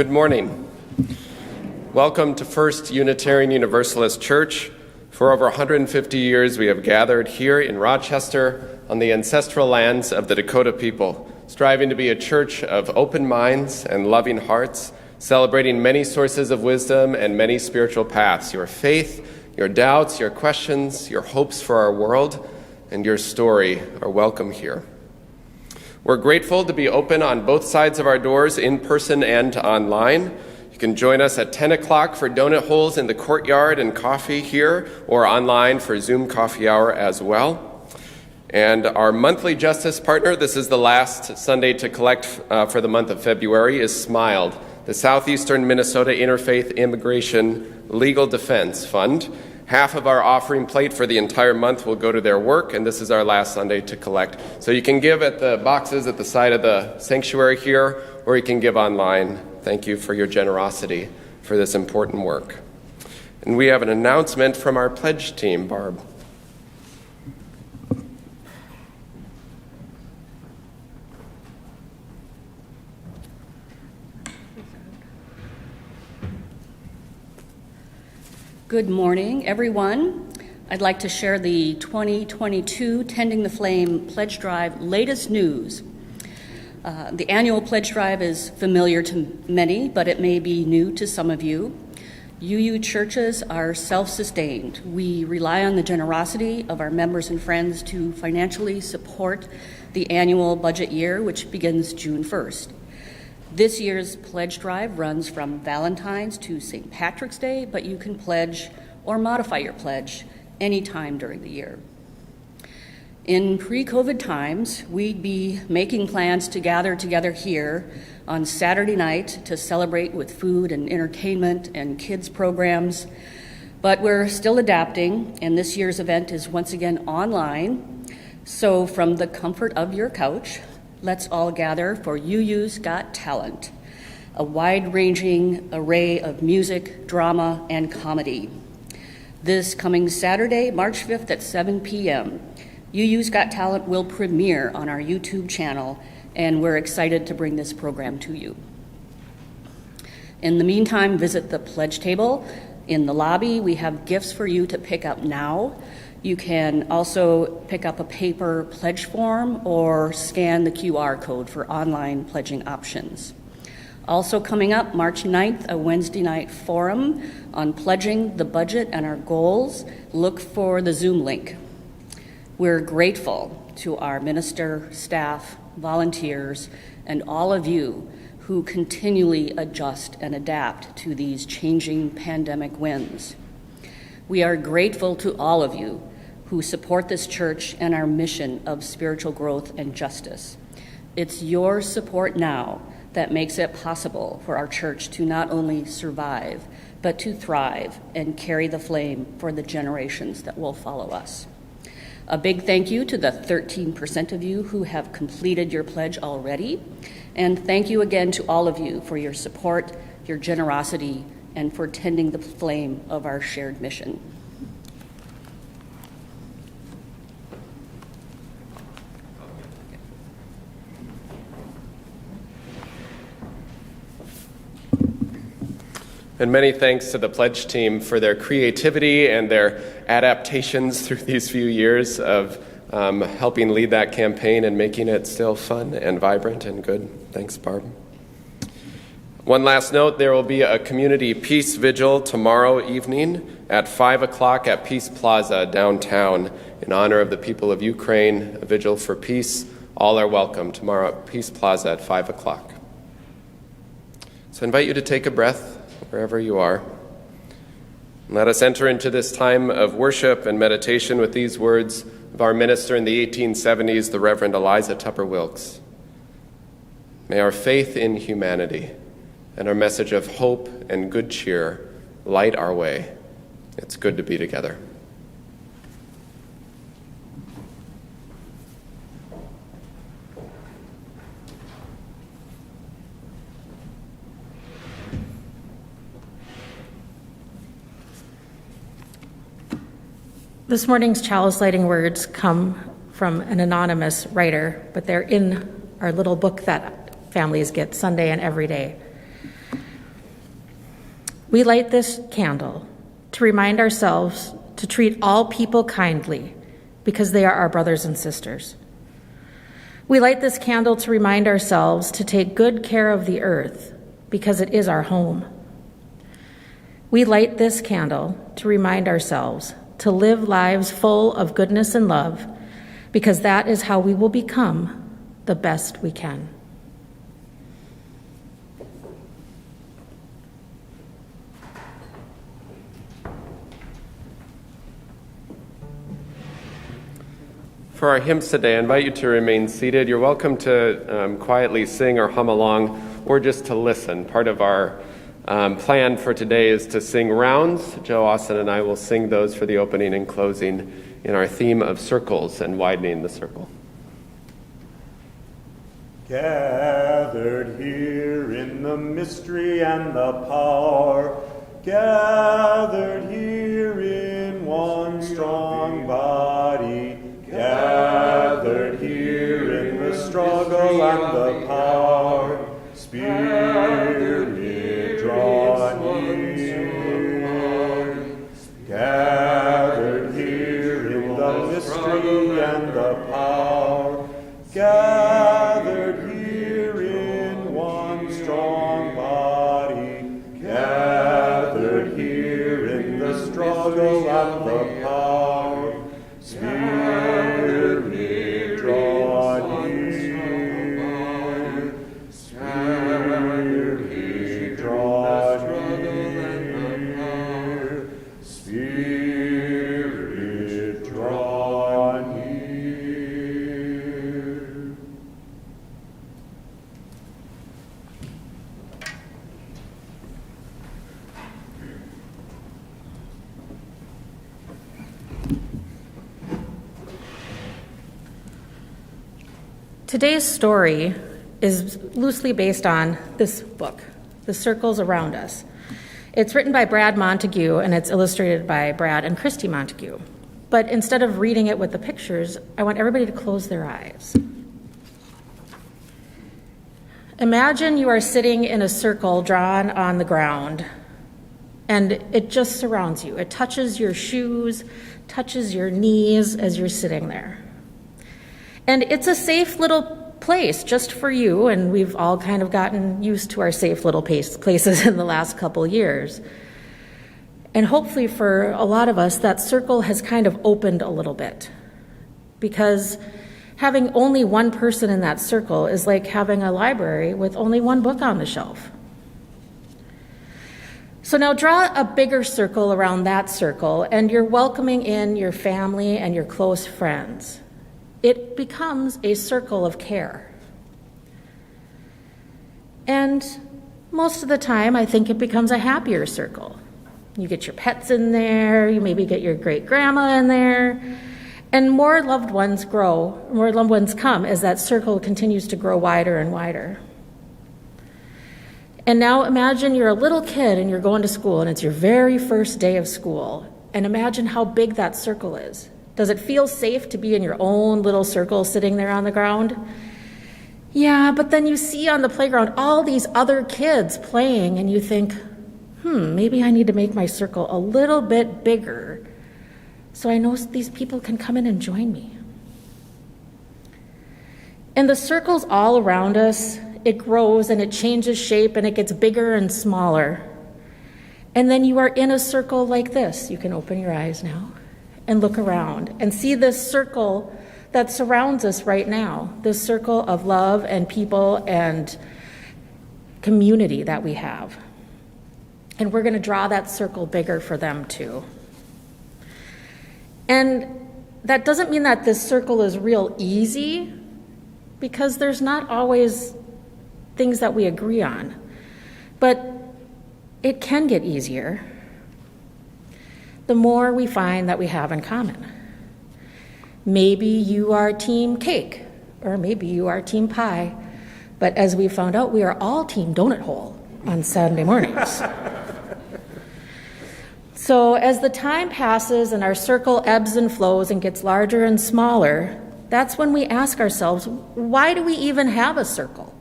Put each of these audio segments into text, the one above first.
Good morning. Welcome to First Unitarian Universalist Church. For over 150 years, we have gathered here in Rochester on the ancestral lands of the Dakota people, striving to be a church of open minds and loving hearts, celebrating many sources of wisdom and many spiritual paths. Your faith, your doubts, your questions, your hopes for our world, and your story are welcome here. We're grateful to be open on both sides of our doors, in person and online. You can join us at 10 o'clock for donut holes in the courtyard and coffee here, or online for Zoom coffee hour as well. And our monthly justice partner, this is the last Sunday to collect for the month of February, is SMILED, the Southeastern Minnesota Interfaith Immigration Legal Defense Fund. Half of our offering plate for the entire month will go to their work, and this is our last Sunday to collect. So you can give at the boxes at the side of the sanctuary here, or you can give online. Thank you for your generosity for this important work. And we have an announcement from our pledge team, Barb. Good morning, everyone. I'd like to share the 2022 Tending the Flame Pledge Drive latest news. The annual pledge drive is familiar to many, but it may be new to some of you. UU churches are self-sustained. We rely on the generosity of our members and friends to financially support the annual budget year, which begins June 1st. This year's pledge drive runs from Valentine's to St. Patrick's Day, but you can pledge or modify your pledge anytime during the year. In pre-COVID times, we'd be making plans to gather together here on Saturday night to celebrate with food and entertainment and kids programs, but we're still adapting, and this year's event is once again online. So from the comfort of your couch, let's all gather for UU's Got Talent, a wide-ranging array of music, drama, and comedy. This coming Saturday, March 5th at 7 p.m., UU's Got Talent will premiere on our YouTube channel, and we're excited to bring this program to you. In the meantime, visit the pledge table in the lobby. We have gifts for you to pick up now. You can also pick up a paper pledge form or scan the QR code for online pledging options. Also coming up, March 9th, a Wednesday night forum on pledging the budget and our goals. Look for the Zoom link. We're grateful to our minister, staff, volunteers, and all of you who continually adjust and adapt to these changing pandemic winds. We are grateful to all of you who support this church and our mission of spiritual growth and justice. It's your support now that makes it possible for our church to not only survive, but to thrive and carry the flame for the generations that will follow us. A big thank you to the 13% of you who have completed your pledge already, and thank you again to all of you for your support, your generosity, and for tending the flame of our shared mission. And many thanks to the pledge team for their creativity and their adaptations through these few years of helping lead that campaign and making it still fun and vibrant and good. Thanks, Barb. One last note, there will be a community peace vigil tomorrow evening at 5 o'clock at Peace Plaza downtown in honor of the people of Ukraine, a vigil for peace. All are welcome tomorrow at Peace Plaza at 5 o'clock. So I invite you to take a breath wherever you are. Let us enter into this time of worship and meditation with these words of our minister in the 1870s, the Reverend Eliza Tupper Wilkes. May our faith in humanity and our message of hope and good cheer light our way. It's good to be together. This morning's chalice lighting words come from an anonymous writer, but they're in our little book that families get Sunday and every day. We light this candle to remind ourselves to treat all people kindly because they are our brothers and sisters. We light this candle to remind ourselves to take good care of the earth because it is our home. We light this candle to remind ourselves to live lives full of goodness and love because that is how we will become the best we can. For our hymns today, I invite you to remain seated. You're welcome to quietly sing or hum along, or just to listen. Part of our plan for today is to sing rounds. Joe Austin and I will sing those for the opening and closing in our theme of circles and widening the circle. Gathered here in the mystery and the power, gathered here in one strong body, gathered here in the struggle and the power, Spirit, draw near. Gathered here in the mystery and the power, gathered here in one strong body, gathered here in the struggle and the power, Spirit, draw near. Spirit, draw near. Spirit, draw near. Today's story is loosely based on this book, The Circles Around Us. It's written by Brad Montague, and it's illustrated by Brad and Christy Montague. But instead of reading it with the pictures, I want everybody to close their eyes. Imagine you are sitting in a circle drawn on the ground, and it just surrounds you. It touches your shoes, touches your knees as you're sitting there. And it's a safe little place just for you, and we've all kind of gotten used to our safe little places in the last couple years. And hopefully for a lot of us, that circle has kind of opened a little bit, because having only one person in that circle is like having a library with only one book on the shelf. So now draw a bigger circle around that circle, and you're welcoming in your family and your close friends. It becomes a circle of care. And most of the time, I think it becomes a happier circle. You get your pets in there, you maybe get your great-grandma in there, and more loved ones come as that circle continues to grow wider and wider. And now imagine you're a little kid and you're going to school, and it's your very first day of school, and imagine how big that circle is. Does it feel safe to be in your own little circle sitting there on the ground? Yeah, but then you see on the playground all these other kids playing, and you think, maybe I need to make my circle a little bit bigger so I know these people can come in and join me. And the circles all around us, it grows and it changes shape and it gets bigger and smaller. And then you are in a circle like this. You can open your eyes now and look around and see this circle that surrounds us right now, this circle of love and people and community that we have. And we're going to draw that circle bigger for them too. And that doesn't mean that this circle is real easy, because there's not always things that we agree on. But it can get easier the more we find that we have in common. Maybe you are team cake, or maybe you are team pie, but as we found out, we are all team donut hole on Saturday mornings. So as the time passes and our circle ebbs and flows and gets larger and smaller, that's when we ask ourselves, why do we even have a circle?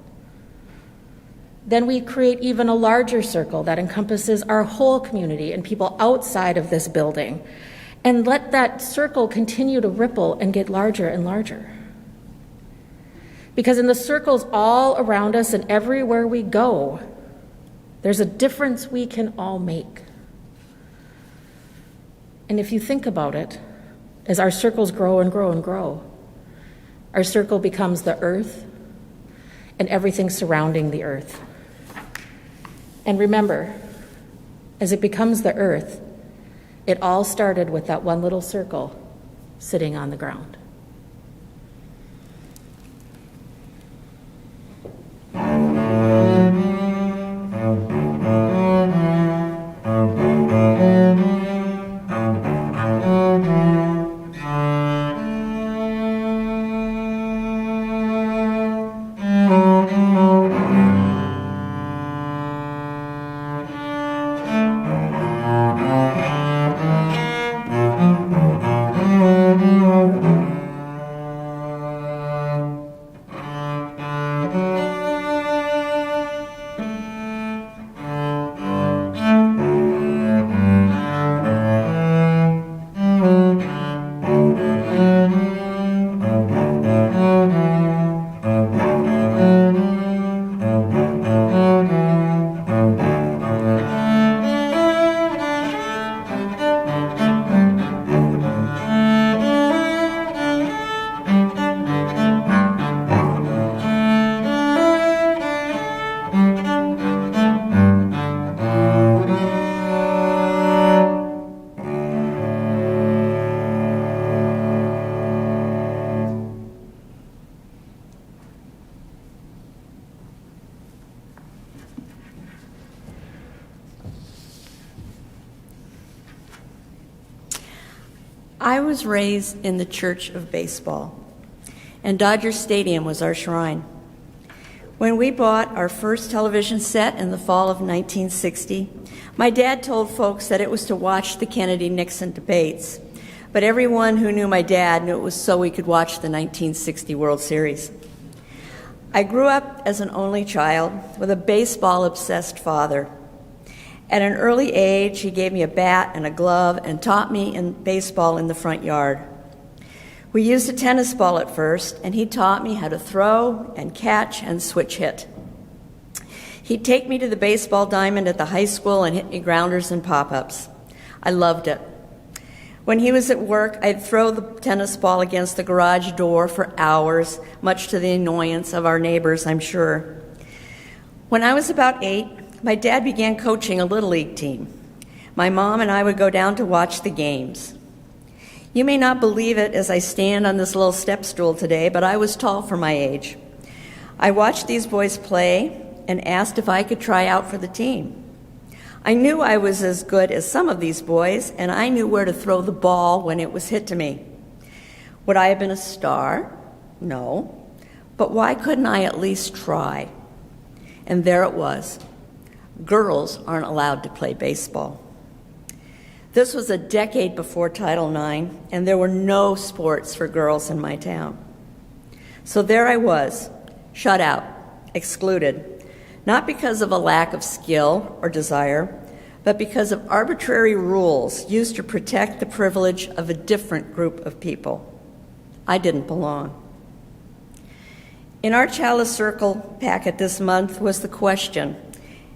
Then we create even a larger circle that encompasses our whole community and people outside of this building, and let that circle continue to ripple and get larger and larger. Because in the circles all around us and everywhere we go, there's a difference we can all make. And if you think about it, as our circles grow and grow and grow, our circle becomes the earth and everything surrounding the earth. And remember, as it becomes the earth, it all started with that one little circle sitting on the ground. I was raised in the Church of Baseball, and Dodger Stadium was our shrine. When we bought our first television set in the fall of 1960, my dad told folks that it was to watch the Kennedy-Nixon debates, but everyone who knew my dad knew it was so we could watch the 1960 World Series. I grew up as an only child with a baseball-obsessed father. At an early age, he gave me a bat and a glove and taught me in baseball in the front yard. We used a tennis ball at first, and he taught me how to throw and catch and switch hit. He'd take me to the baseball diamond at the high school and hit me grounders and pop-ups. I loved it. When he was at work, I'd throw the tennis ball against the garage door for hours, much to the annoyance of our neighbors, I'm sure. When I was about 8, my dad began coaching a Little League team. My mom and I would go down to watch the games. You may not believe it as I stand on this little step stool today, but I was tall for my age. I watched these boys play and asked if I could try out for the team. I knew I was as good as some of these boys, and I knew where to throw the ball when it was hit to me. Would I have been a star? No. But why couldn't I at least try? And there it was. Girls aren't allowed to play baseball. This was a decade before Title IX, and there were no sports for girls in my town. So there I was, shut out, excluded, not because of a lack of skill or desire, but because of arbitrary rules used to protect the privilege of a different group of people. I didn't belong. In our Chalice Circle packet this month was the question,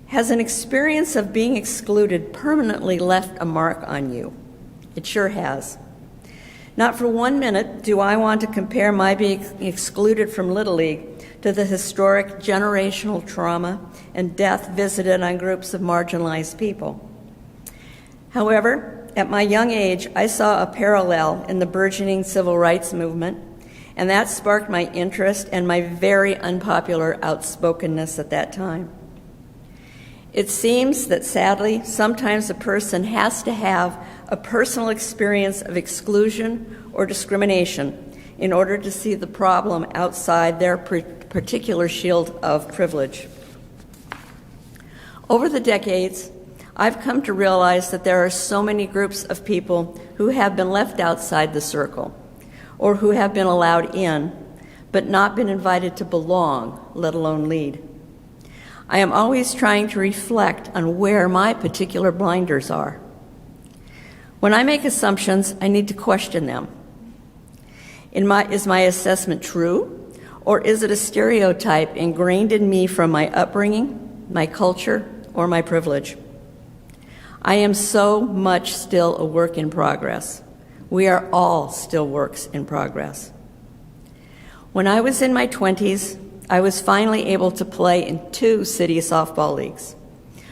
has an experience of being excluded permanently left a mark on you? It sure has. Not for 1 minute do I want to compare my being excluded from Little League to the historic generational trauma and death visited on groups of marginalized people. However, at my young age, I saw a parallel in the burgeoning civil rights movement, and that sparked my interest and my very unpopular outspokenness at that time. It seems that sadly, sometimes a person has to have a personal experience of exclusion or discrimination in order to see the problem outside their particular shield of privilege. Over the decades, I've come to realize that there are so many groups of people who have been left outside the circle, or who have been allowed in, but not been invited to belong, let alone lead. I am always trying to reflect on where my particular blinders are. When I make assumptions, I need to question them. Is my assessment true, or is it a stereotype ingrained in me from my upbringing, my culture, or my privilege? I am so much still a work in progress. We are all still works in progress. When I was in my 20s, I was finally able to play in 2 city softball leagues,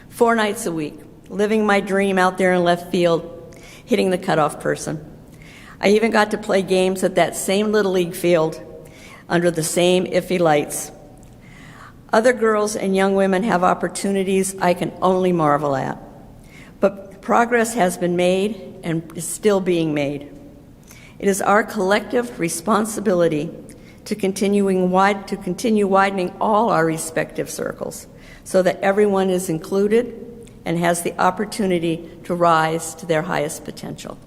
4 nights a week, living my dream out there in left field, hitting the cutoff person. I even got to play games at that same Little League field under the same iffy lights. Other girls and young women have opportunities I can only marvel at. But progress has been made and is still being made. It is our collective responsibility to continue widening all our respective circles so that everyone is included and has the opportunity to rise to their highest potential.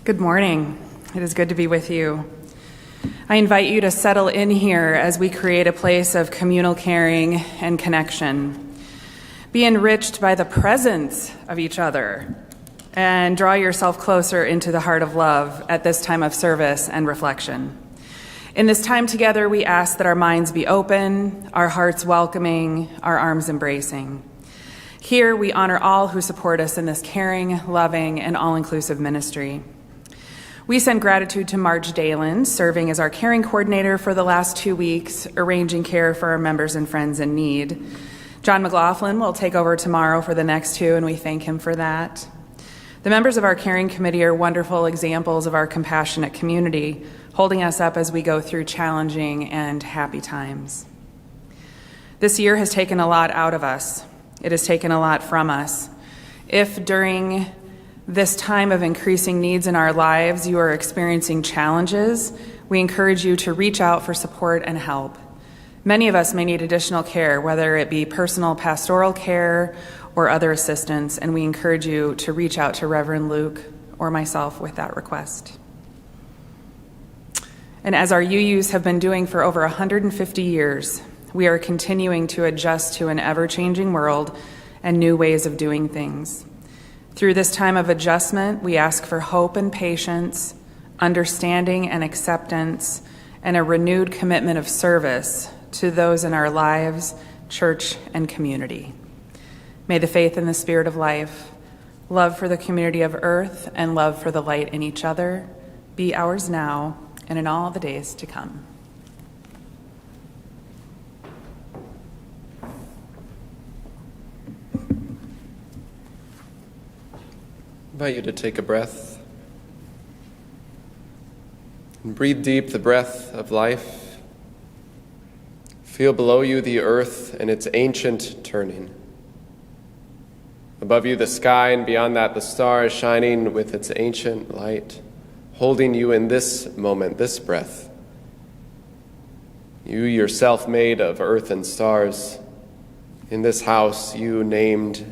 Good morning. It is good to be with you. I invite you to settle in here as we create a place of communal caring and connection. Be enriched by the presence of each other and draw yourself closer into the heart of love at this time of service and reflection. In this time together, we ask that our minds be open, our hearts welcoming, our arms embracing. Here, we honor all who support us in this caring, loving, and all-inclusive ministry. We send gratitude to Marge Dalen, serving as our caring coordinator for the last 2 weeks, arranging care for our members and friends in need. John McLaughlin will take over tomorrow for the next 2, and we thank him for that. The members of our caring committee are wonderful examples of our compassionate community, holding us up as we go through challenging and happy times. This year has taken a lot out of us. It has taken a lot from us. If during this time of increasing needs in our lives you are experiencing challenges, we encourage you to reach out for support and help. Many of us may need additional care, whether it be personal pastoral care or other assistance, and we encourage you to reach out to Reverend Luke or myself with that request. And as our UUs have been doing for over 150 years, we are continuing to adjust to an ever-changing world and new ways of doing things. Through this time of adjustment, we ask for hope and patience, understanding and acceptance, and a renewed commitment of service to those in our lives, church, and community. May the faith in the Spirit of life, love for the community of earth, and love for the light in each other be ours now and in all the days to come. I invite you to take a breath and breathe deep the breath of life. Feel below you the earth and its ancient turning. Above you the sky, and beyond that the stars shining with its ancient light, holding you in this moment, this breath. You yourself made of earth and stars. In this house you named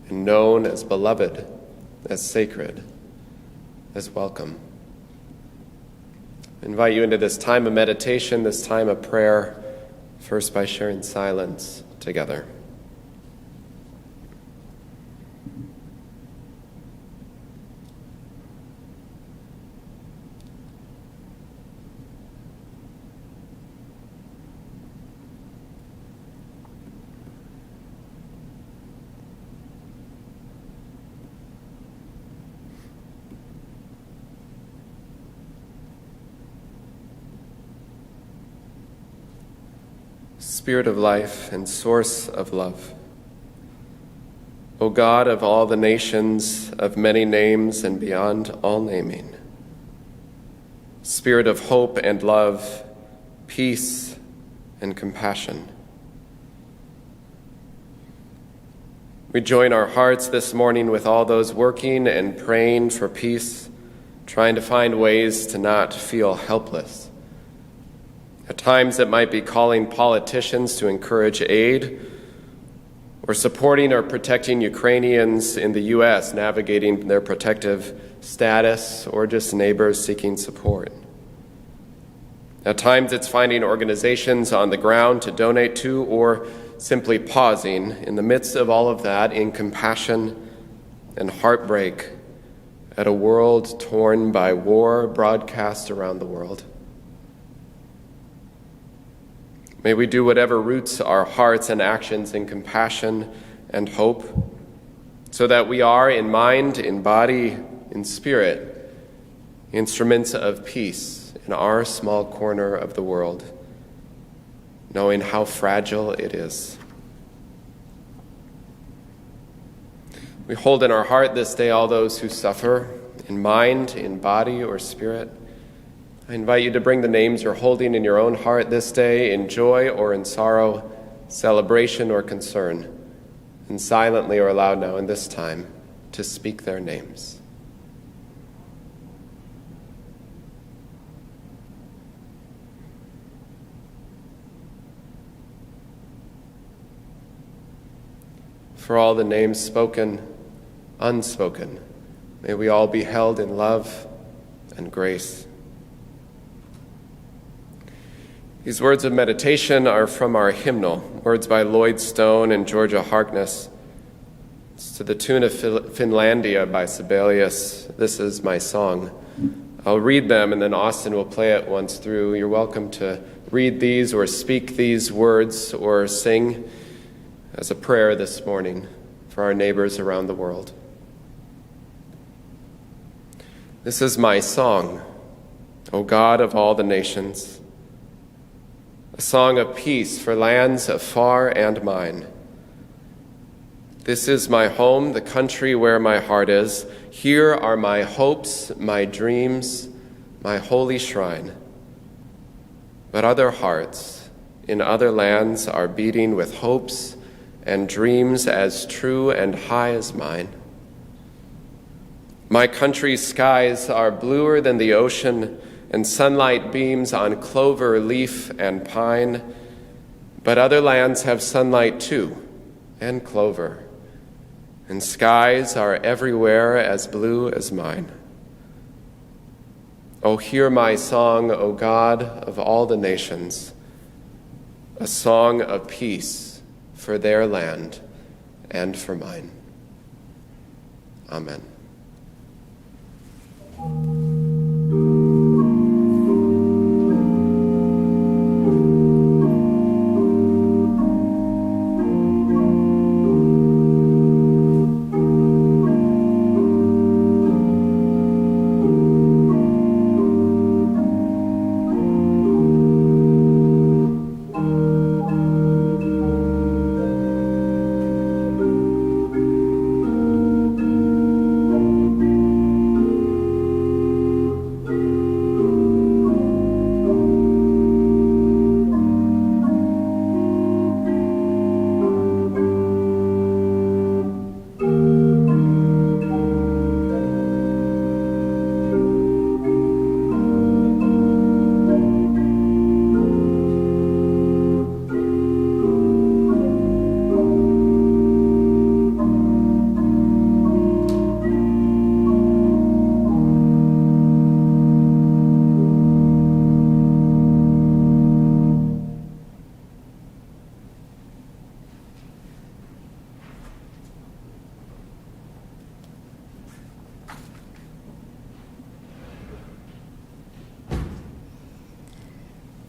and known as beloved, as sacred, as welcome. I invite you into this time of meditation, this time of prayer, first by sharing silence together. Spirit of life and source of love, O God of all the nations, of many names and beyond all naming, Spirit of hope and love, peace and compassion, we join our hearts this morning with all those working and praying for peace, trying to find ways to not feel helpless. At times it might be calling politicians to encourage aid, or supporting or protecting Ukrainians in the U.S. navigating their protective status, or just neighbors seeking support. At times it's finding organizations on the ground to donate to, or simply pausing in the midst of all of that in compassion and heartbreak at a world torn by war broadcast around the world. May we do whatever roots our hearts and actions in compassion and hope, so that we are in mind, in body, in spirit, instruments of peace in our small corner of the world, knowing how fragile it is. We hold in our heart this day all those who suffer, in mind, in body, or spirit. I invite you to bring the names you're holding in your own heart this day, in joy or in sorrow, celebration or concern, and silently or aloud now in this time to speak their names. For all the names spoken, unspoken, may we all be held in love and grace. These words of meditation are from our hymnal, words by Lloyd Stone and Georgia Harkness. It's to the tune of Finlandia by Sibelius, This Is My Song. I'll read them and then Austin will play it once through. You're welcome to read these or speak these words or sing as a prayer this morning. for our neighbors around the world. This is my song, O God of all the nations, a song of peace for lands afar and mine. This is my home, the country where my heart is. Here are my hopes, my dreams, my holy shrine. But other hearts in other lands are beating with hopes and dreams as true and high as mine. My country's skies are bluer than the ocean, and sunlight beams on clover, leaf, and pine. But other lands have sunlight too, and clover, and skies are everywhere as blue as mine. Oh, hear my song, O God of all the nations, a song of peace for their land and for mine. Amen.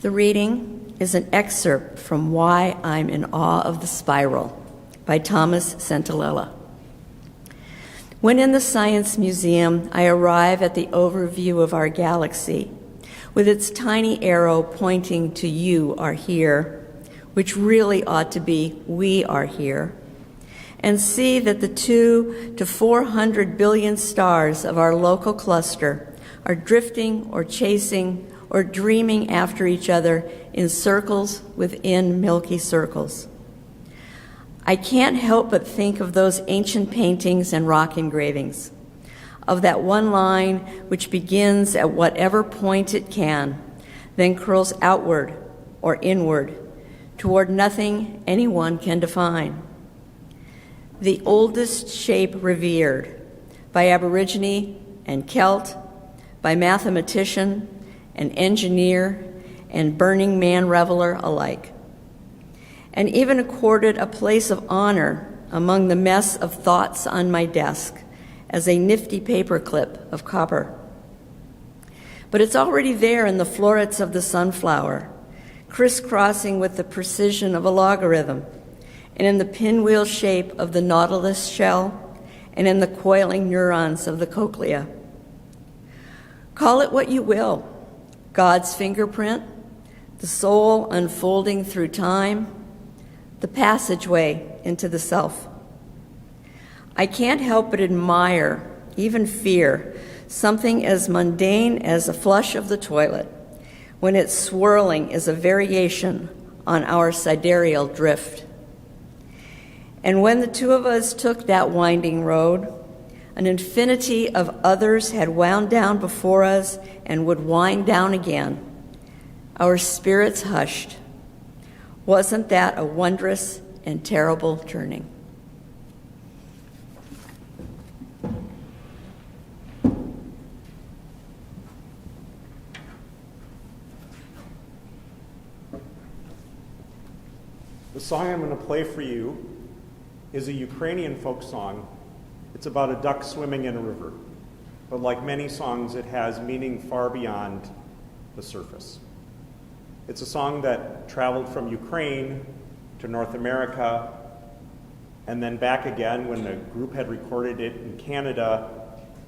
The reading is an excerpt from Why I'm in Awe of the Spiral by Thomas Santalella. When in the Science Museum, I arrive at the overview of our galaxy, with its tiny arrow pointing to "you are here," which really ought to be "we are here," and see that the 2 to 400 billion stars of our local cluster are drifting or chasing or dreaming after each other in circles within milky circles. I can't help but think of those ancient paintings and rock engravings, of that one line which begins at whatever point it can, then curls outward or inward toward nothing anyone can define. The oldest shape revered by Aborigine and Celt, by mathematician and engineer and Burning Man reveler alike, and even accorded a place of honor among the mess of thoughts on my desk as a nifty paperclip of copper. But it's already there in the florets of the sunflower, crisscrossing with the precision of a logarithm, and in the pinwheel shape of the nautilus shell, and in the coiling neurons of the cochlea. Call it what you will, God's fingerprint, the soul unfolding through time, the passageway into the self. I can't help but admire, even fear, something as mundane as a flush of the toilet, when its swirling is a variation on our sidereal drift. And when the two of us took that winding road, an infinity of others had wound down before us and would wind down again. Our spirits hushed. Wasn't that a wondrous and terrible turning? The song I'm going to play for you is a Ukrainian folk song. It's about a duck swimming in a river. But like many songs, it has meaning far beyond the surface. It's a song that traveled from Ukraine to North America and then back again when the group had recorded it in Canada,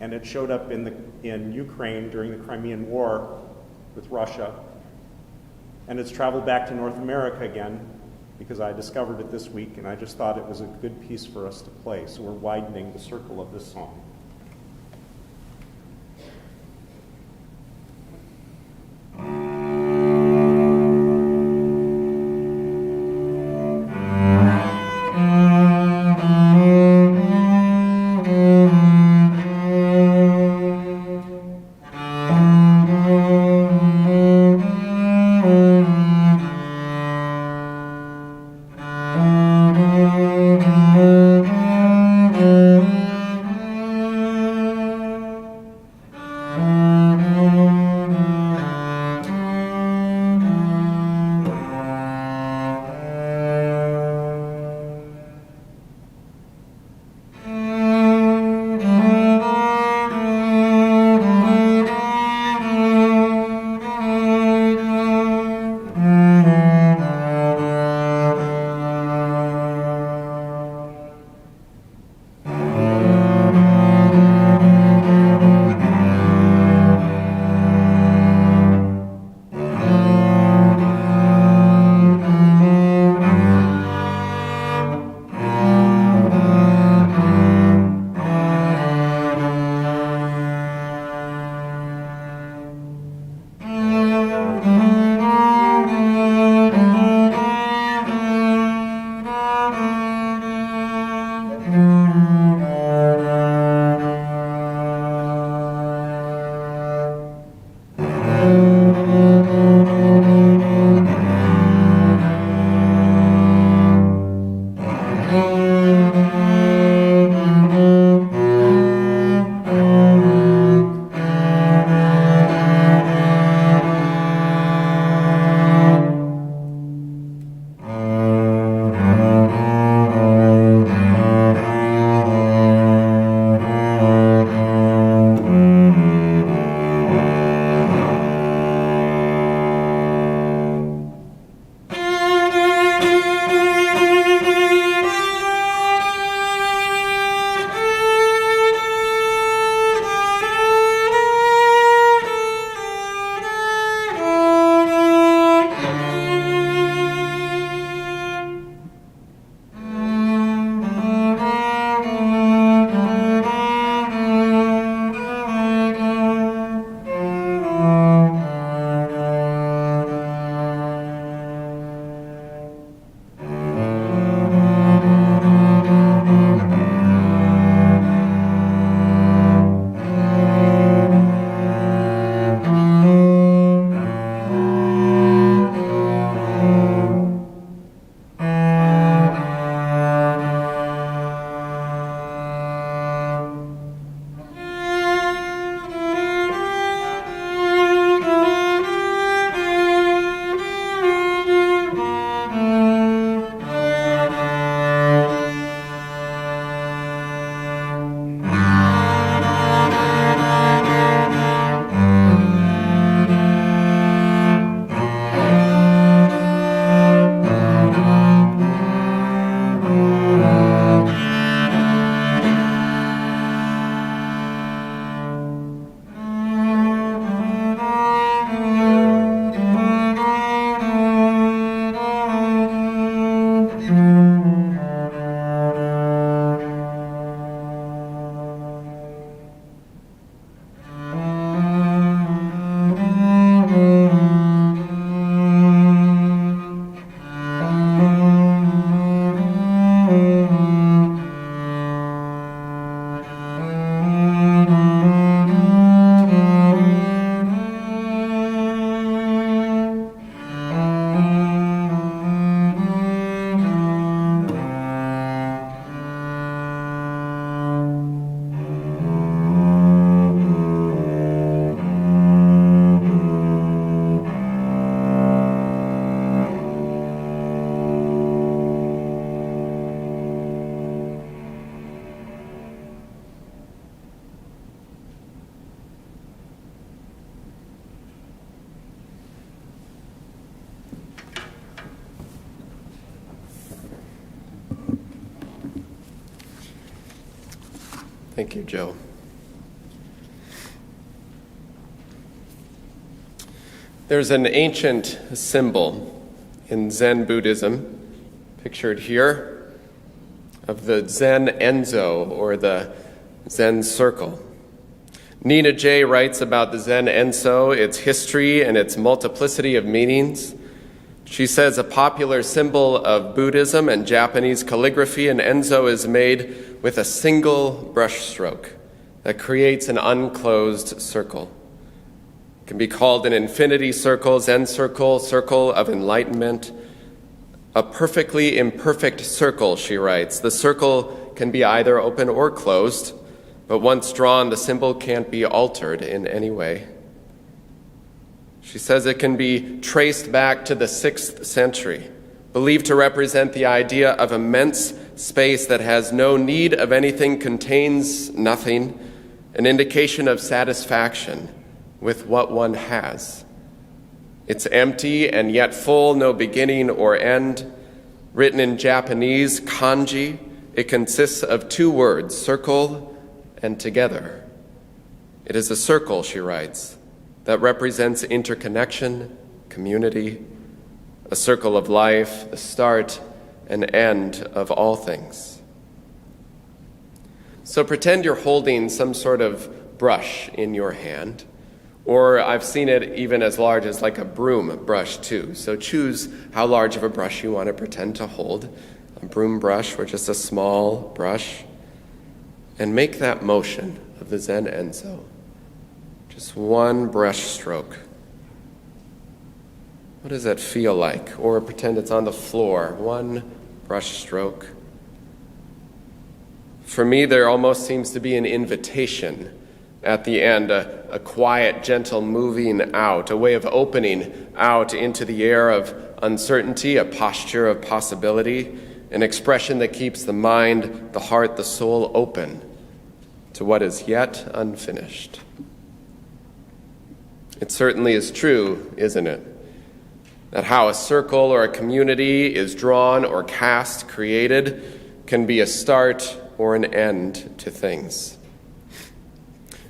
and it showed up in Ukraine during the Crimean War with Russia. And it's traveled back to North America again because I discovered it this week, and I just thought it was a good piece for us to play. So we're widening the circle of this song. Thank you, Joe. There's an ancient symbol in Zen Buddhism, pictured here, of the Zen Enzo, or the Zen circle. Nina J. writes about the Zen Enso, its history and its multiplicity of meanings. She says a popular symbol of Buddhism and Japanese calligraphy, an Enzo is made with a single brushstroke that creates an unclosed circle. It can be called an infinity circle, Zen circle, circle of enlightenment. A perfectly imperfect circle, she writes. The circle can be either open or closed, but once drawn, the symbol can't be altered in any way. She says it can be traced back to the 6th century, believed to represent the idea of immense space that has no need of anything, contains nothing, an indication of satisfaction with what one has. It's empty and yet full, no beginning or end. Written in Japanese, kanji, it consists of 2 words, circle and together. It is a circle, she writes, that represents interconnection, community, a circle of life, the start and end of all things. So pretend you're holding some sort of brush in your hand, or I've seen it even as large as like a broom brush too. So choose how large of a brush you want to pretend to hold, a broom brush or just a small brush, and make that motion of the Zen Enso. Just one brush stroke. What does that feel like? Or pretend it's on the floor. One brush stroke. For me, there almost seems to be an invitation at the end, a quiet, gentle moving out, a way of opening out into the air of uncertainty, a posture of possibility, an expression that keeps the mind, the heart, the soul open to what is yet unfinished. It certainly is true, isn't it, that how a circle or a community is drawn or cast, created, can be a start or an end to things.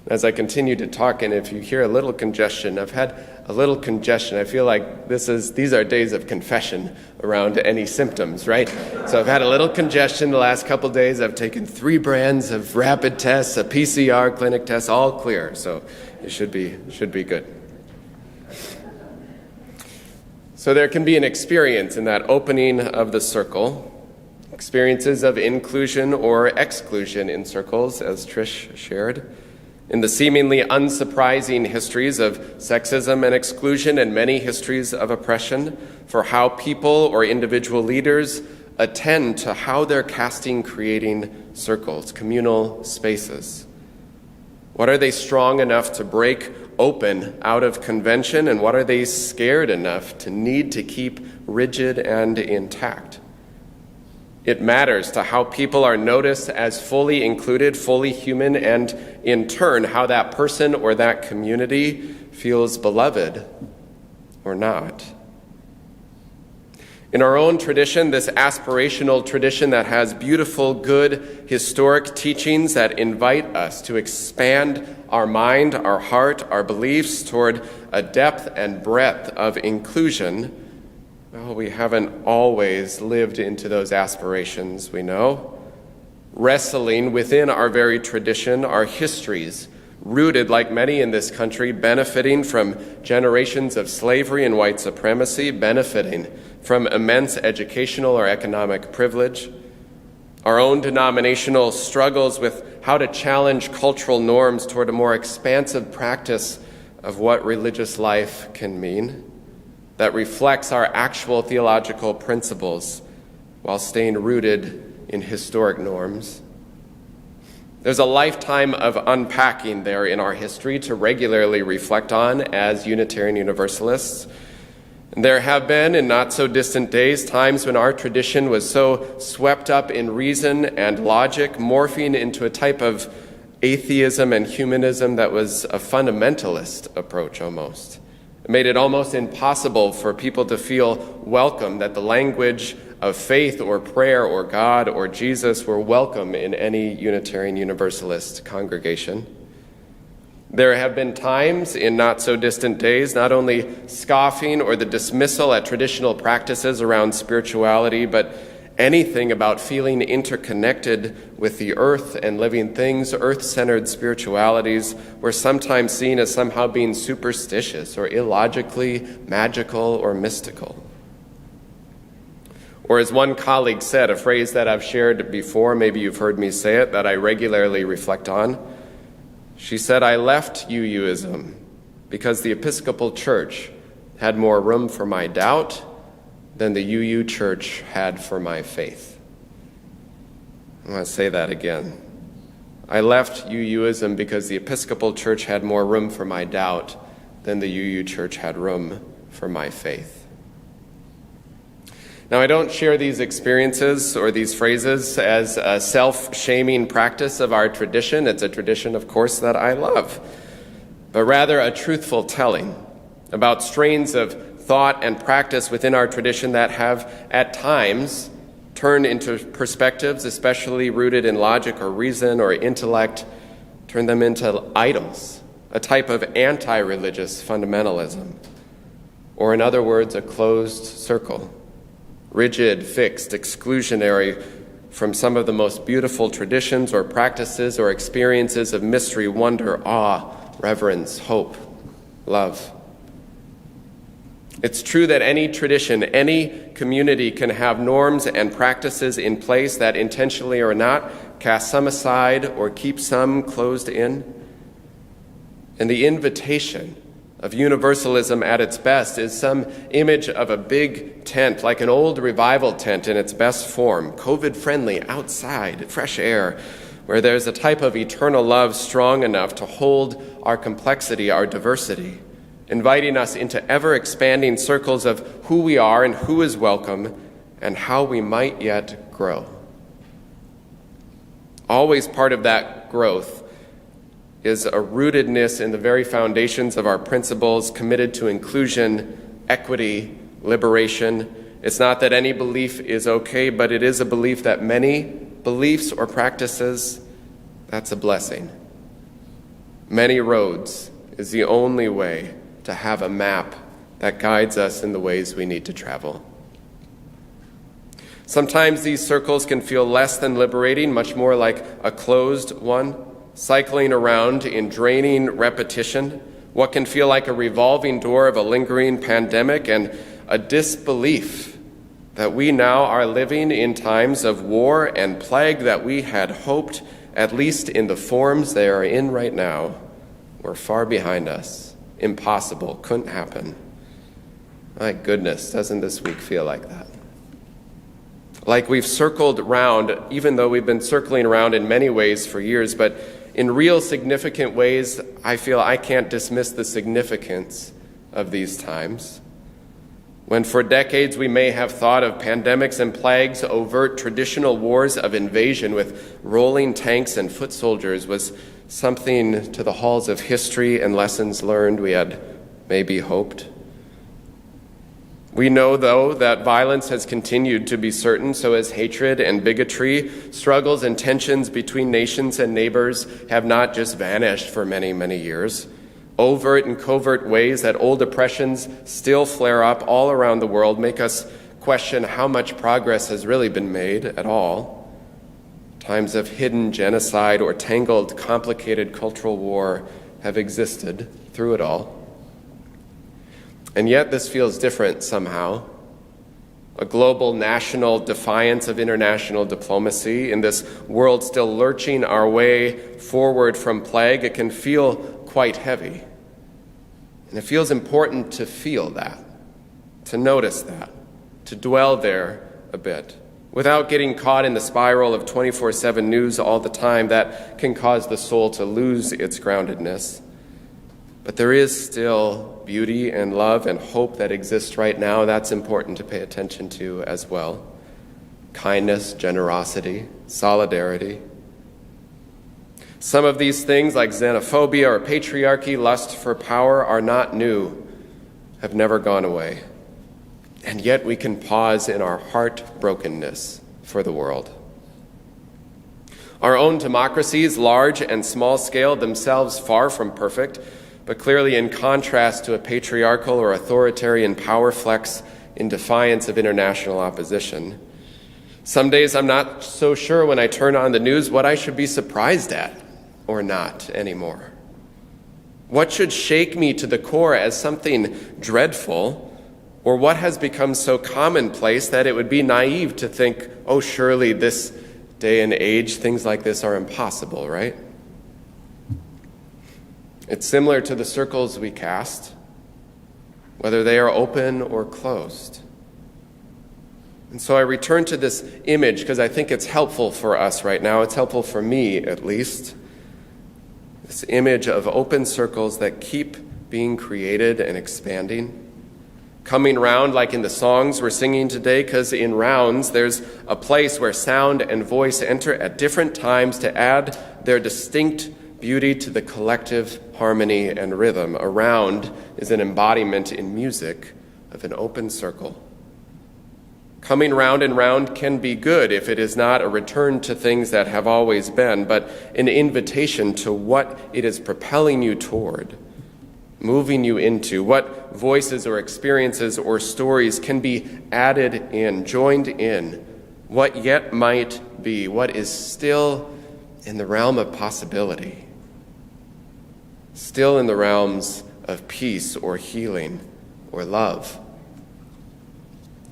As I continue to talk, and if you hear a little congestion, I've had a little congestion. I feel like these are days of confession around any symptoms, right? So I've had a little congestion the last couple days. I've taken 3 brands of rapid tests, a PCR clinic test, all clear. So it should be good. So there can be an experience in that opening of the circle, experiences of inclusion or exclusion in circles, as Trish shared. In the seemingly unsurprising histories of sexism and exclusion and many histories of oppression, for how people or individual leaders attend to how they're casting, creating circles, communal spaces. What are they strong enough to break open out of convention, and what are they scared enough to need to keep rigid and intact? It matters to how people are noticed as fully included, fully human, and in turn, how that person or that community feels beloved or not. In our own tradition, this aspirational tradition that has beautiful, good, historic teachings that invite us to expand our mind, our heart, our beliefs toward a depth and breadth of inclusion, well, we haven't always lived into those aspirations, we know. Wrestling within our very tradition, our histories, rooted, like many in this country, benefiting from generations of slavery and white supremacy, benefiting from immense educational or economic privilege. Our own denominational struggles with how to challenge cultural norms toward a more expansive practice of what religious life can mean, that reflects our actual theological principles while staying rooted in historic norms. There's a lifetime of unpacking there in our history to regularly reflect on as Unitarian Universalists. And there have been, in not so distant days, times when our tradition was so swept up in reason and logic, morphing into a type of atheism and humanism that was a fundamentalist approach almost. It made it almost impossible for people to feel welcome, that the language of faith or prayer or God or Jesus were welcome in any Unitarian Universalist congregation. There have been times in not so distant days, not only scoffing or the dismissal at traditional practices around spirituality, but anything about feeling interconnected with the earth and living things, earth-centered spiritualities, were sometimes seen as somehow being superstitious or illogically magical or mystical. Or as one colleague said, a phrase that I've shared before, maybe you've heard me say it, that I regularly reflect on. She said, "I left UUism because the Episcopal Church had more room for my doubt than the UU Church had for my faith." I want to say that again. I left UUism because the Episcopal Church had more room for my doubt than the UU Church had room for my faith. Now, I don't share these experiences or these phrases as a self-shaming practice of our tradition. It's a tradition, of course, that I love, but rather a truthful telling about strains of thought and practice within our tradition that have, at times, turned into perspectives, especially rooted in logic or reason or intellect, turned them into idols, a type of anti-religious fundamentalism, or in other words, a closed circle. Rigid, fixed, exclusionary from some of the most beautiful traditions or practices or experiences of mystery, wonder, awe, reverence, hope, love. It's true that any tradition, any community can have norms and practices in place that intentionally or not cast some aside or keep some closed in. And the invitation of universalism at its best is some image of a big tent, like an old revival tent in its best form, COVID-friendly, outside, fresh air, where there's a type of eternal love strong enough to hold our complexity, our diversity, inviting us into ever-expanding circles of who we are and who is welcome and how we might yet grow. Always part of that growth is a rootedness in the very foundations of our principles committed to inclusion, equity, liberation. It's not that any belief is okay, but it is a belief that many beliefs or practices, that's a blessing. Many roads is the only way to have a map that guides us in the ways we need to travel. Sometimes these circles can feel less than liberating, much more like a closed one, cycling around in draining repetition, what can feel like a revolving door of a lingering pandemic, and a disbelief that we now are living in times of war and plague that we had hoped, at least in the forms they are in right now, were far behind us. Impossible, couldn't happen. My goodness, doesn't this week feel like that? Like we've circled round, even though we've been circling around in many ways for years, but in real significant ways, I feel I can't dismiss the significance of these times. When for decades we may have thought of pandemics and plagues, overt traditional wars of invasion with rolling tanks and foot soldiers was something to the halls of history and lessons learned we had maybe hoped. We know, though, that violence has continued to be certain, so has hatred and bigotry. Struggles and tensions between nations and neighbors have not just vanished for many, many years. Overt and covert ways that old oppressions still flare up all around the world make us question how much progress has really been made at all. Times of hidden genocide or tangled, complicated cultural war have existed through it all. And yet this feels different somehow. A global national defiance of international diplomacy in this world still lurching our way forward from plague, it can feel quite heavy. And it feels important to feel that, to notice that, to dwell there a bit, without getting caught in the spiral of 24/7 news all the time that can cause the soul to lose its groundedness. But there is still beauty and love and hope that exists right now. That's important to pay attention to as well. Kindness, generosity, solidarity. Some of these things, like xenophobia or patriarchy, lust for power, are not new, have never gone away. and yet we can pause in our heartbrokenness for the world. Our own democracies, large and small scale, themselves far from perfect, but clearly in contrast to a patriarchal or authoritarian power flex in defiance of international opposition. Some days I'm not so sure when I turn on the news what I should be surprised at or not anymore. What should shake me to the core as something dreadful, or what has become so commonplace that it would be naive to think, oh, surely this day and age, things like this are impossible, right? It's similar to the circles we cast, whether they are open or closed. And so I return to this image because I think it's helpful for us right now. It's helpful for me, at least. This image of open circles that keep being created and expanding. Coming round like in the songs we're singing today, because in rounds there's a place where sound and voice enter at different times to add their distinct beauty to the collective harmony and rhythm. A round is an embodiment in music of an open circle. Coming round and round can be good if it is not a return to things that have always been, but an invitation to what it is propelling you toward, moving you into, what voices or experiences or stories can be added in, joined in, what yet might be, what is still in the realm of possibility, still in the realms of peace or healing or love.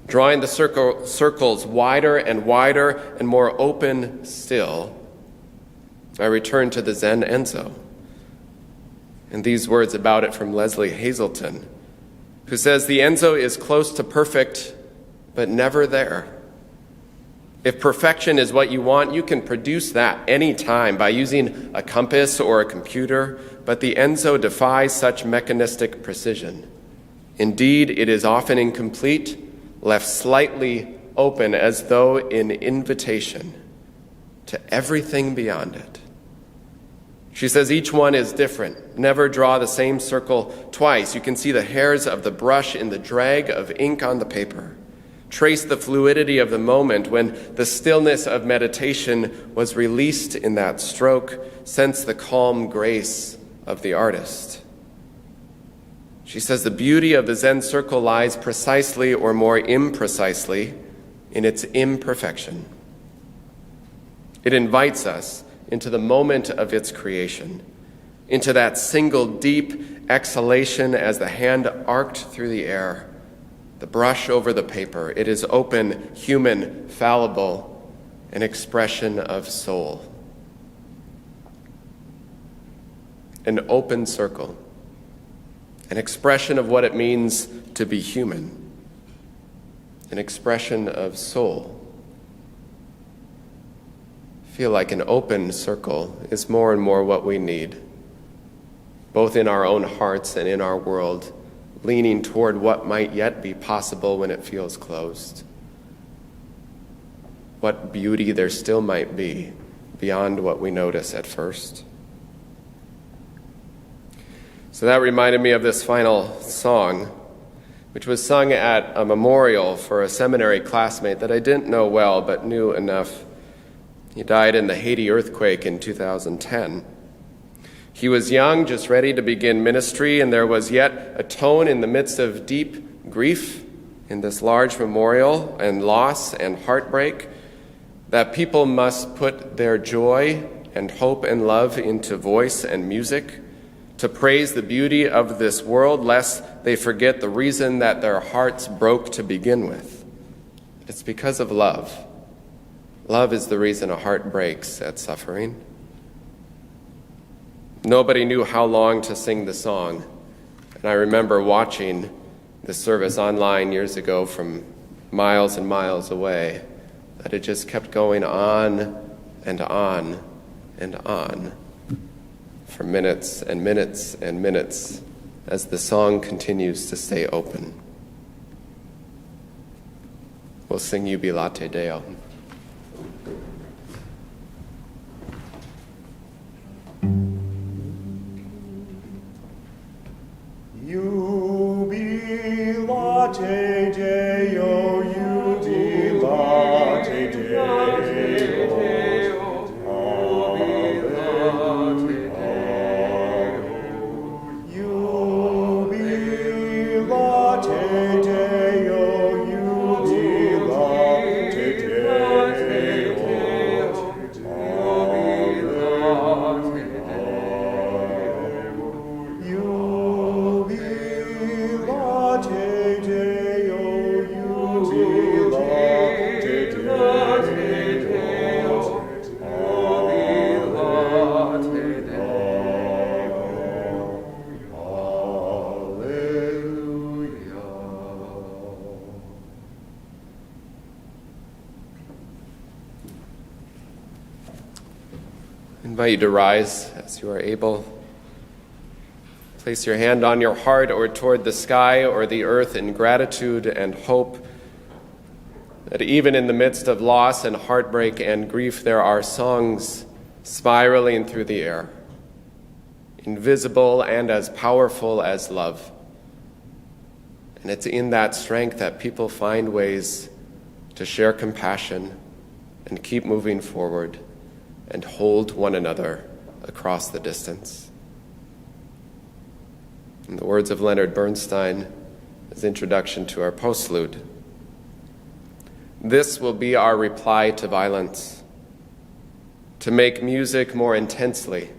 Drawing the circles wider and wider and more open still, I return to the Zen Enzo. And these words about it from Leslie Hazelton, who says, the Enzo is close to perfect, but never there. If perfection is what you want, you can produce that any time by using a compass or a computer, but the Enzo defies such mechanistic precision. Indeed, it is often incomplete, left slightly open as though in invitation to everything beyond it. She says each one is different. Never draw the same circle twice. You can see the hairs of the brush in the drag of ink on the paper. Trace the fluidity of the moment when the stillness of meditation was released in that stroke. Sense the calm grace of the artist. She says the beauty of the Zen circle lies precisely or more imprecisely in its imperfection. It invites us into the moment of its creation, into that single deep exhalation as the hand arced through the air, the brush over the paper. It is open, human, fallible, an expression of soul. An open circle. An expression of what it means to be human. An expression of soul. I feel like an open circle is more and more what we need, both in our own hearts and in our world, leaning toward what might yet be possible when it feels closed. What beauty there still might be beyond what we notice at first. So that reminded me of this final song, which was sung at a memorial for a seminary classmate that I didn't know well, but knew enough. He died in the Haiti earthquake in 2010. He was young, just ready to begin ministry, and there was yet a tone in the midst of deep grief in this large memorial and loss and heartbreak that people must put their joy and hope and love into voice and music to praise the beauty of this world, lest they forget the reason that their hearts broke to begin with. It's because of love. Love is the reason a heart breaks at suffering. Nobody knew how long to sing the song, and I remember watching the service online years ago from miles and miles away, that it just kept going on and on and on for minutes and minutes and minutes as the song continues to stay open. We'll sing Jubilate Deo. Jubilate Deo. I invite you to rise as you are able. Place your hand on your heart or toward the sky or the earth in gratitude and hope that even in the midst of loss and heartbreak and grief, there are songs spiraling through the air, invisible and as powerful as love. And it's in that strength that people find ways to share compassion and keep moving forward and hold one another across the distance. In the words of Leonard Bernstein, as introduction to our postlude, this will be our reply to violence, to make music more intensely,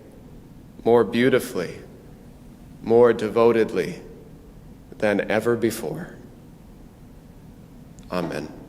more beautifully, more devotedly than ever before. Amen.